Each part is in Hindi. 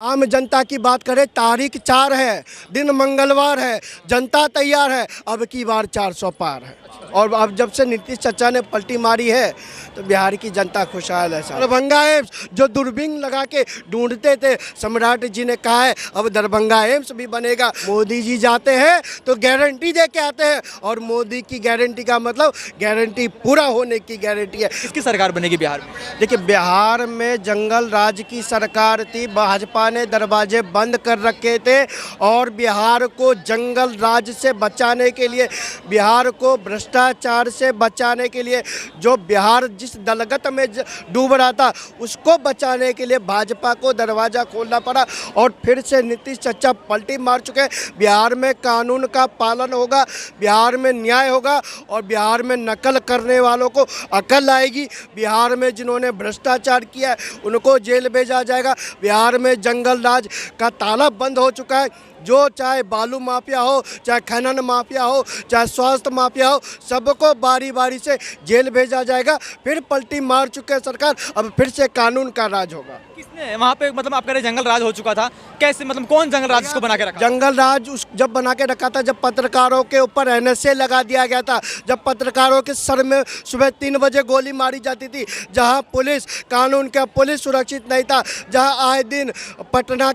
आम जनता की बात करें, तारीख 4 है, दिन मंगलवार है, जनता तैयार है, अब की बार 400 पार है। और अब जब से नीतीश चाचा ने पलटी मारी है तो बिहार की जनता खुशहाल है। दरभंगा एम्स जो दूरबीन लगा के ढूंढते थे, सम्राट जी ने कहा है अब दरभंगा एम्स भी बनेगा। मोदी जी जाते हैं तो गारंटी दे के आते हैं, और मोदी की गारंटी का मतलब गारंटी पूरा होने की गारंटी है। किसकी सरकार बनेगी बिहार में? देखिए, बिहार में जंगल राज की सरकार थी, भाजपा ने दरवाजे बंद कर रखे थे, और बिहार को जंगल राज से बचाने के लिए, बिहार को भ्रष्टाचार से बचाने के लिए, जो बिहार जिस दलगत में डूब रहा था उसको बचाने के लिए भाजपा को दरवाज़ा खोलना पड़ा। और फिर से नीतीश चाचा पलटी मार चुके हैं। बिहार में कानून का पालन होगा, बिहार में न्याय होगा, और बिहार में नकल करने वालों को अकल आएगी। बिहार में जिन्होंने भ्रष्टाचार किया है उनको जेल भेजा जाएगा। बिहार में जंगल राज का ताला बंद हो चुका है। जो चाहे बालू माफिया हो, चाहे खनन माफिया हो, चाहे स्वास्थ्य माफिया हो, सबको बारी बारी से जेल भेजा जाएगा। फिर पलटी मार चुके हैं सरकार, अब फिर से कानून का राज होगा। किसने वहाँ पे, मतलब आप कह रहे जंगल राज हो चुका था, कैसे, मतलब कौन जंगल राज इसको बना के रखा? जंगल राज जब बना के रखा था, जब पत्रकारों के ऊपर NSA लगा दिया गया था, जब पत्रकारों के सर में सुबह 3 बजे गोली मारी जाती थी, जहां पुलिस, कानून का पुलिस सुरक्षित नहीं था, जहां आए दिन पटना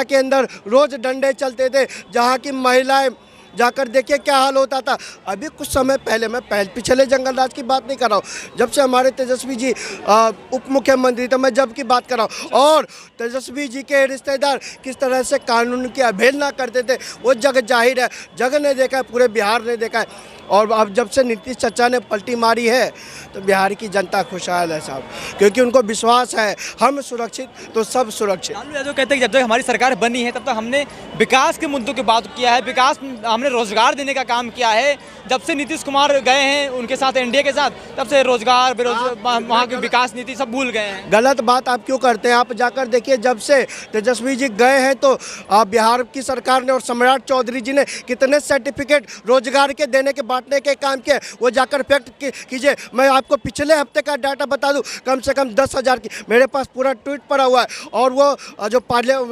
के अंदर रोज डंडे चलते थे, जहां की महिलाएं जाकर देखिए क्या हाल होता था। अभी कुछ समय पहले, मैं पिछले जंगल राज की बात नहीं कर रहा हूँ, जब से हमारे तेजस्वी जी उप मुख्यमंत्री थे, मैं जब की बात कर रहा हूँ, और तेजस्वी जी के रिश्तेदार किस तरह से कानून की अवहेलना करते थे, वो जग जाहिर है, जग ने देखा है, पूरे बिहार ने देखा है। और अब जब से नीतीश चाचा ने पलटी मारी है तो बिहार की जनता खुशहाल है साहब, क्योंकि उनको विश्वास है हम सुरक्षित तो सब सुरक्षित। लालू यादव कहते हैं कि जब तक हमारी सरकार बनी है तब तक हमने विकास के मुद्दों की बात किया है, विकास, हमने रोजगार देने का काम किया है। जब से नीतीश कुमार गए हैं उनके साथ, NDA के साथ, तब से रोजगार, बेरोजगार, वहाँ की विकास नीति सब भूल गए हैं। गलत बात आप क्यों करते हैं? आप जाकर देखिए, जब से तेजस्वी जी गए हैं तो बिहार की सरकार ने और सम्राट चौधरी जी ने कितने सर्टिफिकेट रोजगार के देने के बांटने के काम किए, वो जाकर फैक्ट कीजिए। मैं आपको पिछले हफ्ते का डाटा बता दूं, कम से कम 10,000 की मेरे पास पूरा ट्वीट पड़ा हुआ है, और वो जो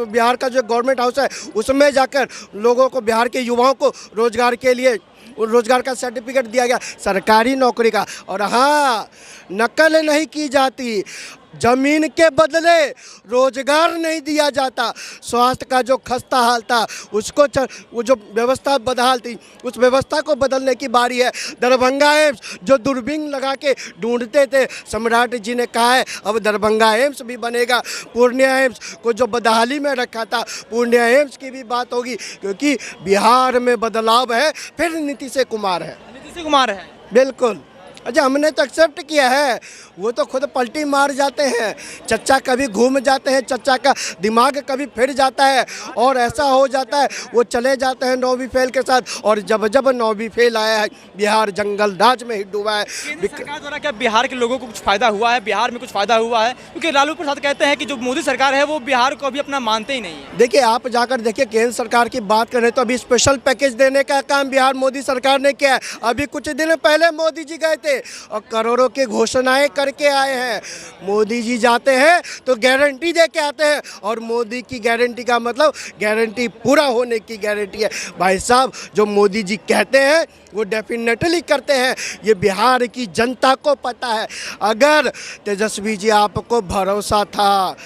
बिहार का जो गवर्नमेंट हाउस है उसमें जाकर लोगों को, बिहार के युवाओं को रोजगार के लिए रोजगार का सर्टिफिकेट दिया गया, सरकारी नौकरी का। और हाँ, नकल नहीं की जाती, जमीन के बदले रोजगार नहीं दिया जाता। स्वास्थ्य का जो खस्ता हाल था उसको वो जो व्यवस्था बदहाल थी, उस व्यवस्था को बदलने की बारी है। दरभंगा एम्स जो दूरबीन लगा के ढूंढते थे, सम्राट जी ने कहा है अब दरभंगा एम्स भी बनेगा। पूर्णिया एम्स को जो बदहाली में रखा था, पूर्णिया एम्स की भी बात होगी, क्योंकि बिहार में बदलाव है, फिर नीतीश कुमार है। नीतीश कुमार है, बिल्कुल। अच्छा, हमने तो एक्सेप्ट किया है, वो तो खुद पलटी मार जाते हैं। चच्चा कभी घूम जाते हैं, चच्चा का दिमाग कभी फिर जाता है, और ऐसा हो जाता है वो चले जाते हैं 9वीं फेल के साथ। और जब 9वीं फेल आया है, बिहार जंगल राज में ही डूबा है। सरकार द्वारा क्या बिहार के लोगों को कुछ फायदा हुआ है? बिहार में कुछ फायदा हुआ है? क्योंकि लालू प्रसाद कहते हैं कि जो मोदी सरकार है वो बिहार को अभी अपना मानते ही नहीं है। देखिए, आप जाकर देखिए, केंद्र सरकार की बात करें तो अभी स्पेशल पैकेज देने का काम बिहार मोदी सरकार ने किया है। अभी कुछ दिन पहले मोदी जी गए थे और करोड़ों की घोषणाएं करके आए हैं। मोदी जी जाते हैं तो गारंटी दे के आते हैं, और मोदी की गारंटी का मतलब गारंटी पूरा होने की गारंटी है। भाई साहब, जो मोदी जी कहते हैं वो डेफिनेटली करते हैं, ये बिहार की जनता को पता है। अगर तेजस्वी जी आपको भरोसा था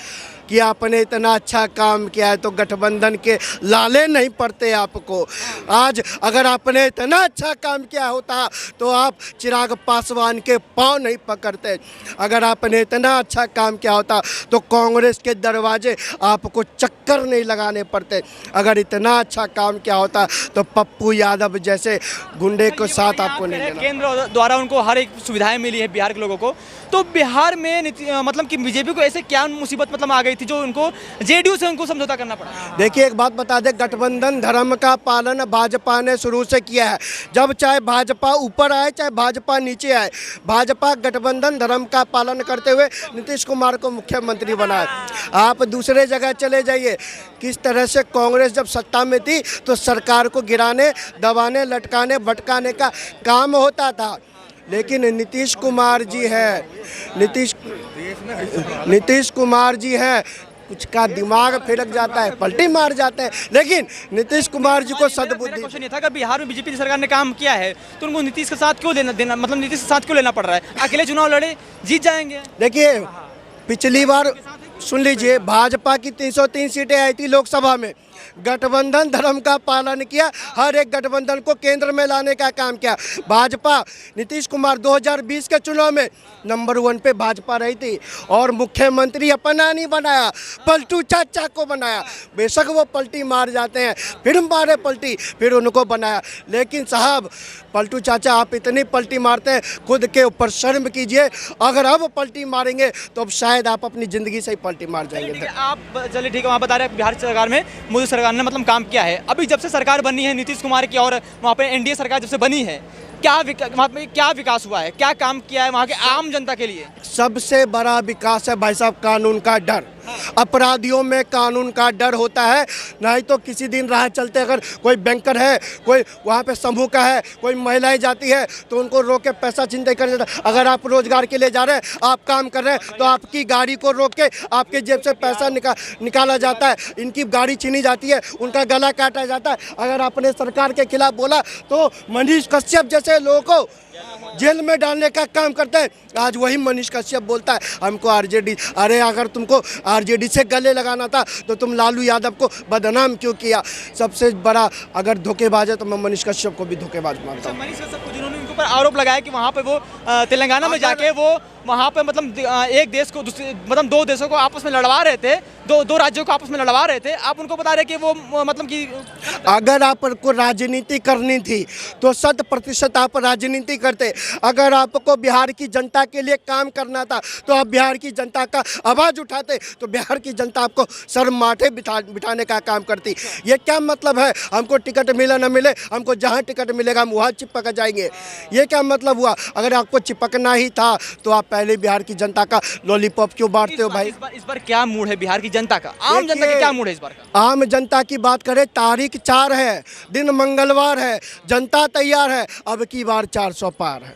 कि आपने इतना अच्छा काम किया है तो गठबंधन के लाले नहीं पड़ते आपको। आज अगर आपने इतना अच्छा काम किया होता तो आप चिराग पासवान के पांव नहीं पकड़ते। अगर आपने इतना अच्छा काम किया होता तो कांग्रेस के दरवाजे आपको चक्कर नहीं लगाने पड़ते। अगर इतना अच्छा काम किया होता तो पप्पू यादव जैसे गुंडे को साथ आपको नहीं लेना। केंद्र द्वारा उनको हर एक सुविधाएं मिली है बिहार के लोगों को, तो बिहार में मतलब कि बीजेपी को ऐसे क्या मुसीबत मतलब आ गई थी जो उनको जेडीयू से उनको समझौता करना पड़ा? देखिए, एक बात बता दे, गठबंधन धर्म का पालन भाजपा ने शुरू से किया है। जब चाहे भाजपा ऊपर आए चाहे भाजपा नीचे आए, भाजपा गठबंधन धर्म का पालन करते हुए नीतीश कुमार को मुख्यमंत्री बनाए। आप दूसरे जगह चले जाइए, किस तरह से कांग्रेस जब सत्ता में थी तो सरकार को गिराने, दबाने, लटकाने, भटकाने का काम होता था। लेकिन नीतीश कुमार जी है, नीतीश कुमार जी है, कुछ का दिमाग फिरक जाता है, पलटी मार जाते हैं। लेकिन नीतीश कुमार जी को मेरा सद्बुद्धि, क्वेश्चन ये था, अगर बिहार में बीजेपी सरकार ने काम किया है तो उनको नीतीश के साथ क्यों देना, मतलब नीतीश के साथ क्यों लेना पड़ रहा है? अकेले चुनाव लड़े, जीत जाएंगे। देखिए पिछली बार सुन लीजिए, भाजपा की 303 सीटें आई थी लोकसभा में, गठबंधन धर्म का पालन किया, हर एक गठबंधन को केंद्र में लाने का काम किया। भाजपा नीतीश कुमार 2020 के चुनाव में नंबर 1 पे भाजपा रही थी और मुख्यमंत्री अपना नहीं बनाया, पलटू चाचा को बनाया। बेशक वो पलटी मार जाते हैं, फिर मारे पलटी, फिर उनको बनाया। लेकिन साहब पलटू चाचा, आप इतनी पलटी मारते हैं, खुद के ऊपर शर्म कीजिए। अगर अब पलटी मारेंगे तो अब शायद आप अपनी ज़िंदगी से ही पलटी मार जाएंगे। आप चलिए ठीक है, वहाँ बता रहे हैं बिहार सरकार में मोदी सरकार ने मतलब काम किया है। अभी जब से सरकार बनी है नीतीश कुमार की और वहाँ पे एनडीए सरकार जब से बनी है, वहाँ पे क्या विकास हुआ है, क्या काम किया है वहाँ के आम जनता के लिए? सबसे बड़ा विकास है भाई साहब कानून का डर। अपराधियों में कानून का डर होता है, नहीं तो किसी दिन राह चलते अगर कोई बैंकर है, कोई वहाँ पे समूह का है, कोई महिलाएं जाती है तो उनको रोक के पैसा चिंता कर देता है। अगर आप रोजगार के लिए जा रहे हैं, आप काम कर रहे हैं, तो आपकी गाड़ी को रोक के आपके जेब से पैसा निकाला जाता है, इनकी गाड़ी छीनी जाती है, उनका गला काटा जाता है। अगर आपने सरकार के खिलाफ बोला तो मनीष कश्यप जैसे लोगों को जेल में डालने का काम करते हैं। आज वही मनीष कश्यप बोलता है हमको आरजेडी, अरे अगर तुमको आरजेडी से गले लगाना था तो तुम लालू यादव को बदनाम क्यों किया? सबसे बड़ा अगर धोखेबाज है तो मैं मनीष कश्यप को भी धोखेबाज मानता हूँ। मनीष कश्यप को जिन्होंने उनके ऊपर आरोप लगाया कि वहाँ पे वो तेलंगाना में जाके वो वहाँ पे मतलब एक देश को मतलब दो देशों को आपस में लड़वा रहे थे, दो राज्यों को आपस में लड़वा रहे थे, आप उनको बता रहे कि वो मतलब कि अगर आपको राजनीति करनी थी तो 100% आप राजनीति करते। अगर आपको बिहार की जनता के लिए काम करना था तो आप बिहार की जनता का आवाज़ उठाते, तो बिहार की जनता आपको सर माथे बिठाने का काम करती। ये क्या मतलब है हमको टिकट मिले न मिले, हमको जहाँ टिकट मिलेगा हम वहाँ चिपक जाएंगे? ये क्या मतलब हुआ? अगर आपको चिपकना ही था तो आप पहले बिहार की जनता का लॉलीपॉप क्यों बांटते हो भाई? इस बार क्या मूड है बिहार की जनता का, आम जनता का क्या मूड है इस बार का? आम जनता की बात करें, तारीख 4 है, दिन मंगलवार है, जनता तैयार है, अब की बार 400 पार है।